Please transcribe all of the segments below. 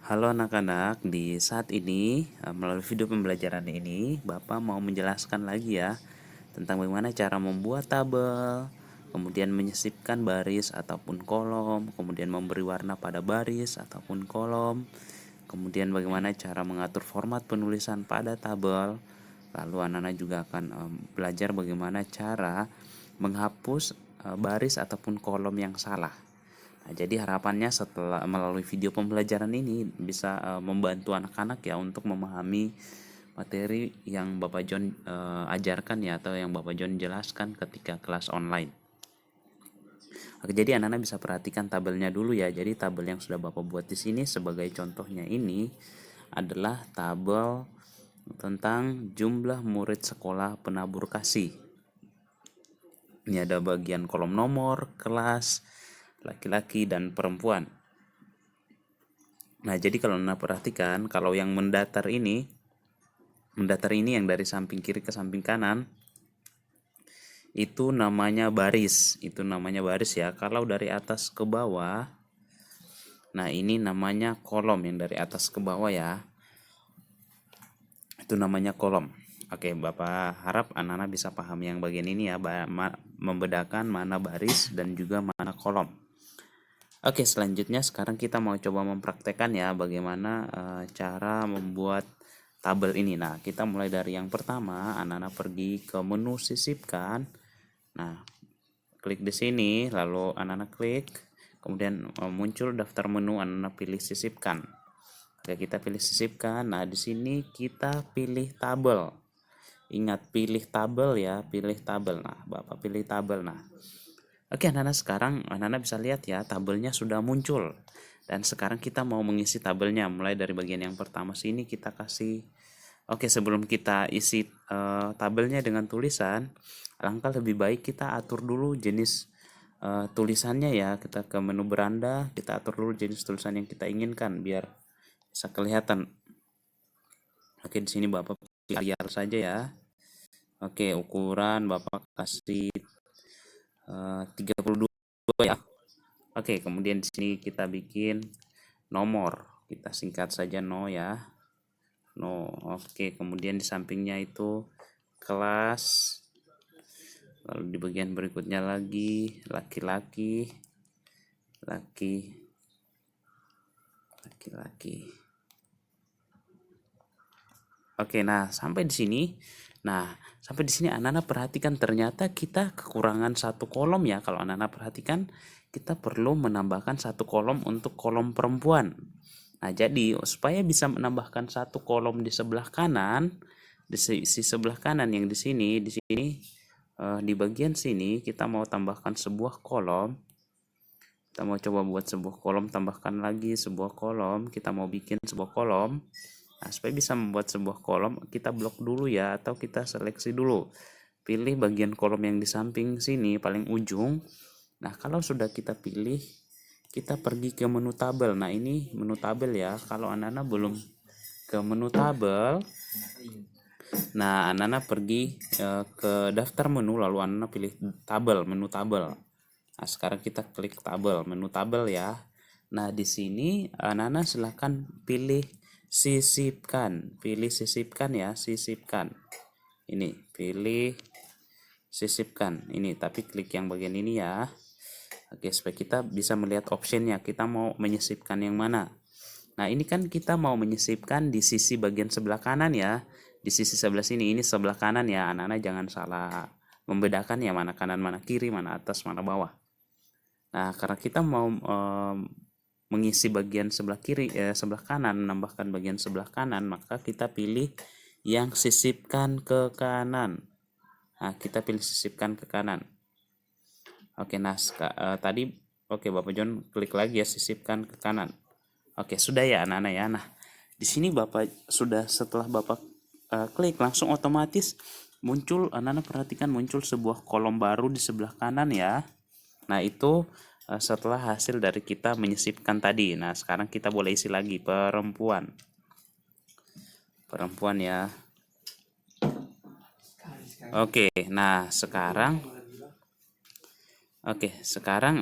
Halo anak-anak, di saat ini melalui video pembelajaran ini Bapak mau menjelaskan lagi ya tentang bagaimana cara membuat tabel, kemudian menyisipkan baris ataupun kolom, kemudian memberi warna pada baris ataupun kolom, kemudian bagaimana cara mengatur format penulisan pada tabel. Lalu anak-anak juga akan belajar bagaimana cara menghapus baris ataupun kolom yang salah. Nah, jadi harapannya setelah melalui video pembelajaran ini bisa membantu anak-anak ya untuk memahami materi yang Bapak John ajarkan ya, atau yang Bapak John jelaskan ketika kelas online. Oke, jadi anak-anak bisa perhatikan tabelnya dulu ya. Jadi tabel yang sudah Bapak buat di sini sebagai contohnya ini adalah tabel tentang jumlah murid sekolah penabur kasih. Ini ada bagian kolom nomor, kelas, laki-laki dan perempuan. Nah, jadi kalau Anda perhatikan, kalau yang mendatar ini yang dari samping kiri ke samping kanan, itu namanya baris. Itu namanya baris ya. Kalau dari atas ke bawah, nah ini namanya kolom, yang dari atas ke bawah ya. Itu namanya kolom. Oke, Bapak harap anak-anak bisa paham yang bagian ini ya, membedakan mana baris dan juga mana kolom. Oke, selanjutnya sekarang kita mau coba mempraktekkan ya bagaimana cara membuat tabel ini. Nah, kita mulai dari yang pertama, anak-anak pergi ke menu sisipkan. Nah, klik di sini, lalu anak-anak klik, kemudian muncul daftar menu, anak-anak pilih sisipkan. Oke, kita pilih sisipkan. Nah, di sini kita pilih tabel. Ingat, pilih tabel ya, pilih tabel. Nah, Bapak pilih tabel. Nah, oke, anak-anak, sekarang anak-anak bisa lihat ya, tabelnya sudah muncul. Dan sekarang kita mau mengisi tabelnya. Mulai dari bagian yang pertama sini kita kasih. Oke, sebelum kita isi tabelnya dengan tulisan, alangkah lebih baik kita atur dulu jenis tulisannya ya. Kita ke menu beranda, kita atur dulu jenis tulisan yang kita inginkan biar bisa kelihatan. Oke, di sini Bapak pilih Arial saja ya. Oke, ukuran Bapak kasih 32 ya. Oke, kemudian di sini kita bikin nomor. Kita singkat saja no ya. No. Oke, kemudian di sampingnya itu kelas. Lalu di bagian berikutnya lagi laki-laki. Laki-laki. Oke, nah sampai di sini. Nah, sampai di sini anak-anak perhatikan ternyata kita kekurangan satu kolom ya. Kalau anak-anak perhatikan, kita perlu menambahkan satu kolom untuk kolom perempuan. Nah, jadi supaya bisa menambahkan satu kolom di sebelah kanan, di sisi sebelah kanan yang di sini, di bagian sini kita mau tambahkan sebuah kolom. Kita mau coba buat sebuah kolom, tambahkan lagi sebuah kolom. Kita mau bikin sebuah kolom. Nah, supaya bisa membuat sebuah kolom, kita blok dulu ya, atau kita seleksi dulu. Pilih bagian kolom yang di samping sini, paling ujung. Nah, kalau sudah kita pilih, kita pergi ke menu tabel. Nah, ini menu tabel ya. Kalau anak-anak belum ke menu tabel, nah anak-anak pergi ke daftar menu, lalu anak-anak pilih tabel, menu tabel. Nah, sekarang kita klik tabel, menu tabel ya. Nah, di sini anak-anak silahkan pilih sisipkan ya, sisipkan. Ini pilih sisipkan ini, tapi klik yang bagian ini ya. Oke, supaya kita bisa melihat optionnya, kita mau menyisipkan yang mana. Nah, ini kan kita mau menyisipkan di sisi bagian sebelah kanan ya, di sisi sebelah sini. Ini sebelah kanan ya, anak-anak jangan salah membedakan ya, mana kanan mana kiri, mana atas mana bawah. Nah, karena kita mau mengisi bagian sebelah kiri, sebelah kanan, menambahkan bagian sebelah kanan, maka kita pilih yang sisipkan ke kanan. Nah, kita pilih sisipkan ke kanan. Oke, nah tadi Bapak John klik lagi ya, sisipkan ke kanan. Oke, sudah ya anak-anak ya. Nah, di sini Bapak sudah, setelah Bapak klik langsung otomatis muncul, anak-anak perhatikan muncul sebuah kolom baru di sebelah kanan ya. Nah, itu setelah hasil dari kita menyisipkan tadi. Nah, sekarang kita boleh isi lagi perempuan. Perempuan ya. Oke, nah sekarang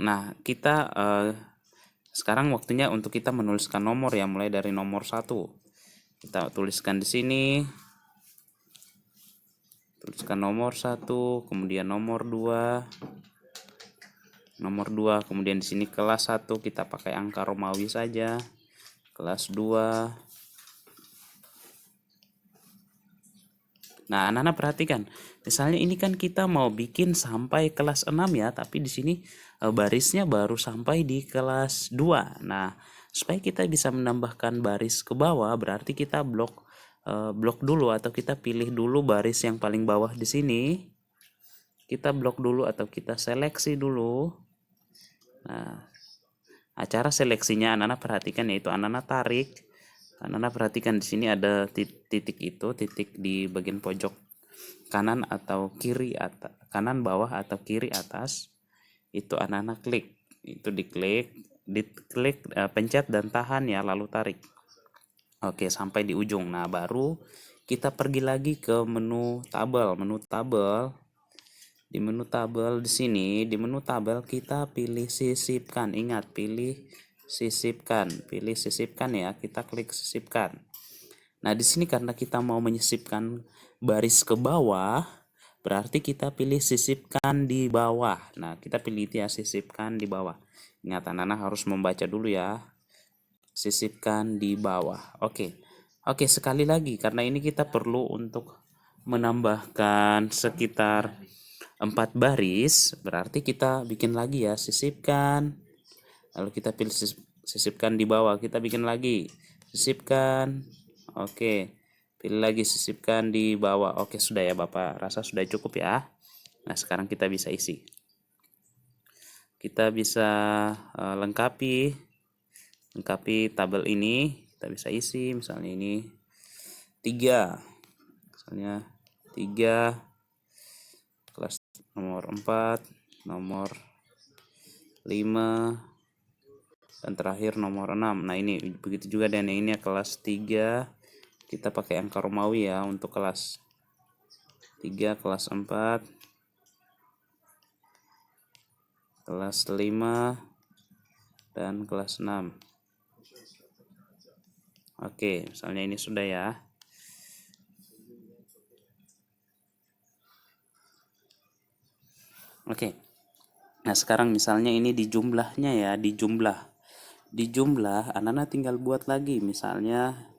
nah kita Sekarang waktunya untuk kita menuliskan nomor ya, mulai dari nomor 1. Kita tuliskan di sini. Tuliskan nomor 1, kemudian nomor 2. Nomor 2, kemudian di sini kelas 1 kita pakai angka Romawi saja. Kelas 2. Nah, anak-anak perhatikan. Misalnya ini kan kita mau bikin sampai kelas 6 ya, tapi di sini barisnya baru sampai di kelas 2. Nah, supaya kita bisa menambahkan baris ke bawah, berarti kita blok dulu atau kita pilih dulu baris yang paling bawah di sini. Kita blok dulu atau kita seleksi dulu. Nah, cara seleksinya anak-anak perhatikan, yaitu anak-anak tarik. Anak-anak perhatikan di sini ada titik itu, titik di bagian pojok kanan atau kiri, kanan bawah atau kiri atas. Itu anak-anak klik. Itu diklik, pencet dan tahan ya, lalu tarik. Oke, sampai di ujung. Nah, baru kita pergi lagi ke menu tabel. Di menu tabel di sini, di menu tabel kita pilih sisipkan. Ingat, pilih sisipkan ya. Kita klik sisipkan. Nah, di sini karena kita mau menyisipkan baris ke bawah, berarti kita pilih sisipkan di bawah. Nah, kita pilih ya, sisipkan di bawah. Ingat, anak-anak harus membaca dulu ya. Sisipkan di bawah. Oke. Oke, sekali lagi karena ini kita perlu untuk menambahkan sekitar 4 baris, berarti kita bikin lagi ya, sisipkan. Lalu kita pilih sisipkan di bawah, kita bikin lagi, sisipkan. Oke, pilih lagi sisipkan di bawah. Oke, sudah ya Bapak, rasa sudah cukup ya. Nah, sekarang kita bisa isi. Kita bisa lengkapi tabel ini. Kita bisa isi, misalnya ini 3. Misalnya 3, kelas nomor 4, nomor 5, dan terakhir nomor 6. Nah, ini begitu juga dan ini kelas 3. Kita pakai angka Romawi ya untuk kelas 3, kelas 4, kelas 5, dan kelas 6. Oke, misalnya ini sudah ya. Oke. Nah, sekarang misalnya ini di jumlahnya ya, di jumlah anak-anak tinggal buat lagi, misalnya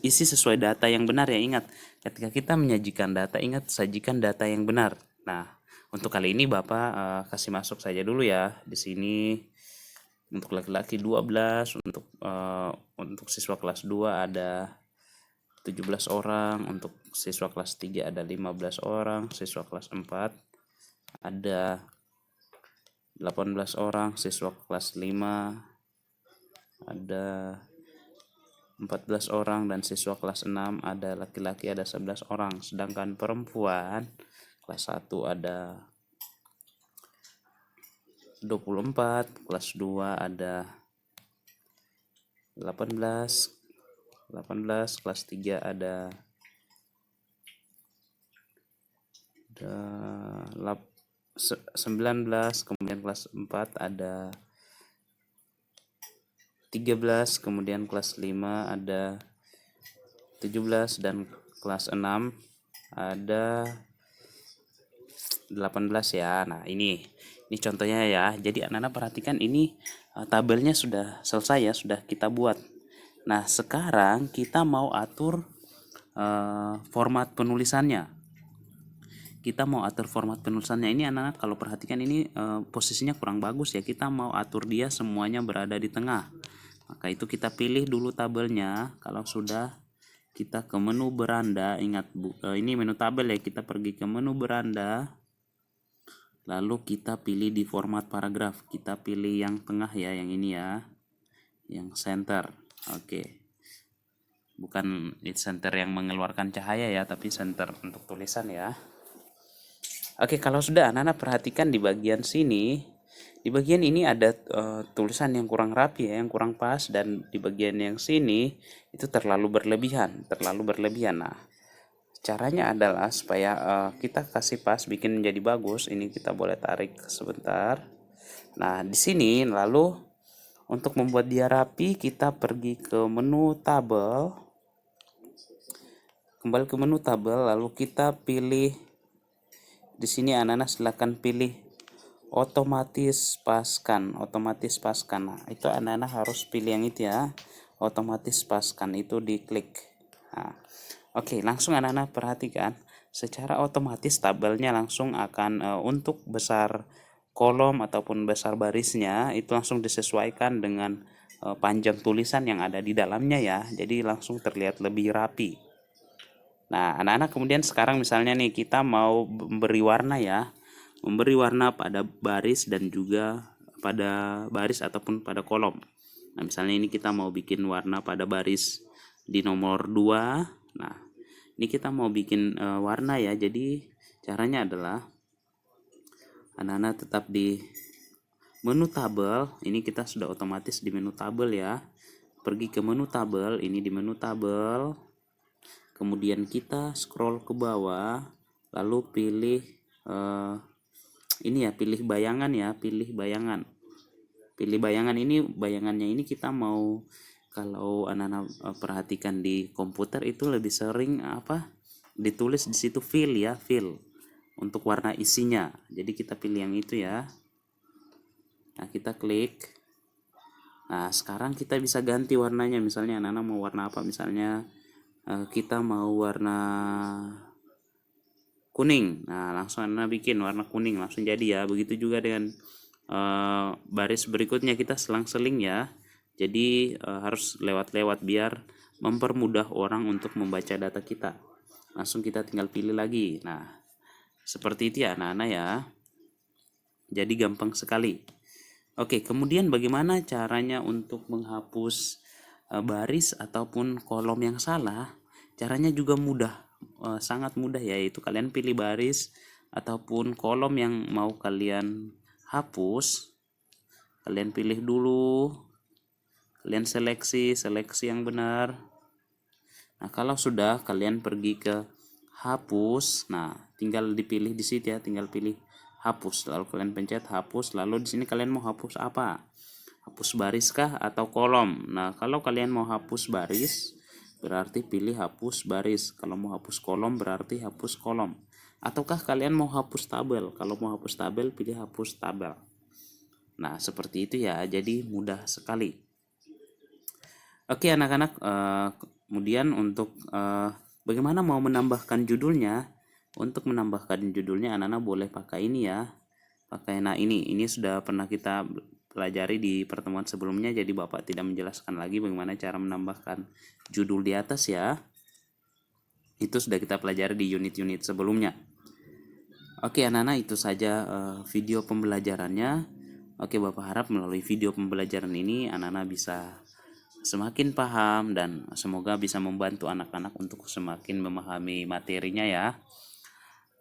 isi sesuai data yang benar ya. Ingat, ketika kita menyajikan data, ingat sajikan data yang benar. Nah, untuk kali ini Bapak kasih masuk saja dulu ya. Di sini untuk laki-laki 12, untuk siswa kelas 2 ada 17 orang, untuk siswa kelas 3 ada 15 orang, siswa kelas 4 ada 18 orang, siswa kelas 5 ada 14 orang, dan siswa kelas 6 ada laki-laki ada 11 orang. Sedangkan perempuan kelas 1 ada 24, kelas 2 ada 18, kelas 3 ada 19, kemudian kelas 4 ada 13, kemudian kelas 5 ada 17, dan kelas 6 ada 18 ya. Nah, ini contohnya ya. Jadi anak-anak perhatikan ini tabelnya sudah selesai ya, sudah kita buat. Nah, sekarang kita mau atur format penulisannya. Ini anak-anak kalau perhatikan ini posisinya kurang bagus ya. Kita mau atur dia semuanya berada di tengah. Maka itu kita pilih dulu tabelnya. Kalau sudah, kita ke menu beranda. Ingat ini menu tabel ya. Kita pergi ke menu beranda. Lalu kita pilih di format paragraf. Kita pilih yang tengah ya, yang ini ya. Yang center. Oke. Bukan center yang mengeluarkan cahaya ya, tapi center untuk tulisan ya. Oke, kalau sudah anak-anak perhatikan di bagian sini. Di bagian ini ada tulisan yang kurang rapi ya, yang kurang pas, dan di bagian yang sini itu terlalu berlebihan. Nah, caranya adalah supaya kita kasih pas, bikin menjadi bagus. Ini kita boleh tarik sebentar. Nah, di sini lalu Untuk membuat dia rapi, kita pergi ke menu tabel. Kembali ke menu tabel, lalu kita pilih di sini anak-anak silakan pilih otomatis paskan, otomatis paskan. Nah, itu anak-anak harus pilih yang itu ya. Otomatis paskan itu diklik. Nah, oke, langsung anak-anak perhatikan, secara otomatis tabelnya langsung akan untuk besar kolom ataupun besar barisnya itu langsung disesuaikan dengan panjang tulisan yang ada di dalamnya ya. Jadi langsung terlihat lebih rapi. Nah, anak-anak kemudian sekarang misalnya nih kita mau memberi warna ya. Memberi warna pada baris dan juga pada baris ataupun pada kolom. Nah, misalnya ini kita mau bikin warna pada baris di nomor 2. Nah, ini kita mau bikin warna ya. Jadi caranya adalah anak-anak tetap di menu tabel. Ini kita sudah otomatis di menu tabel ya. Pergi ke menu tabel, ini di menu tabel. Kemudian kita scroll ke bawah, lalu pilih ini ya, pilih bayangan ya, pilih bayangan. Pilih bayangan ini, bayangannya ini kita mau, kalau anak-anak perhatikan di komputer itu lebih sering ditulis di situ fill ya, fill untuk warna isinya. Jadi kita pilih yang itu ya. Nah, kita klik. Nah, sekarang kita bisa ganti warnanya. Misalnya anak-anak mau warna apa? Misalnya kita mau warna kuning. Nah, langsung anak bikin warna kuning langsung jadi ya. Begitu juga dengan baris berikutnya kita selang-seling ya. Jadi harus lewat-lewat biar mempermudah orang untuk membaca data kita. Langsung kita tinggal pilih lagi. Nah, seperti itu ya anak-anak ya. Jadi gampang sekali. Oke, kemudian bagaimana caranya untuk menghapus baris ataupun kolom yang salah? Caranya juga mudah, sangat mudah, yaitu kalian pilih baris ataupun kolom yang mau kalian hapus. Kalian pilih dulu, kalian seleksi yang benar. Nah, kalau sudah kalian pergi ke hapus. Nah, tinggal dipilih di situ ya, tinggal pilih hapus. Lalu kalian pencet hapus, lalu di sini kalian mau hapus apa? Hapus baris kah atau kolom? Nah, kalau kalian mau hapus baris, berarti pilih hapus baris. Kalau mau hapus kolom, berarti hapus kolom. Ataukah kalian mau hapus tabel? Kalau mau hapus tabel, pilih hapus tabel. Nah, seperti itu ya. Jadi mudah sekali. Oke anak-anak, kemudian untuk bagaimana mau menambahkan judulnya? Untuk menambahkan judulnya anak-anak boleh pakai ini ya. Pakai ini sudah pernah kita pelajari di pertemuan sebelumnya, jadi Bapak tidak menjelaskan lagi bagaimana cara menambahkan judul di atas ya. Itu sudah kita pelajari di unit-unit sebelumnya. Oke anak-anak, itu saja video pembelajarannya. Oke, Bapak harap melalui video pembelajaran ini anak-anak bisa semakin paham dan semoga bisa membantu anak-anak untuk semakin memahami materinya ya.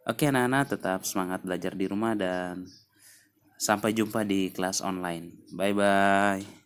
Oke anak-anak, tetap semangat belajar di rumah dan sampai jumpa di kelas online. Bye bye.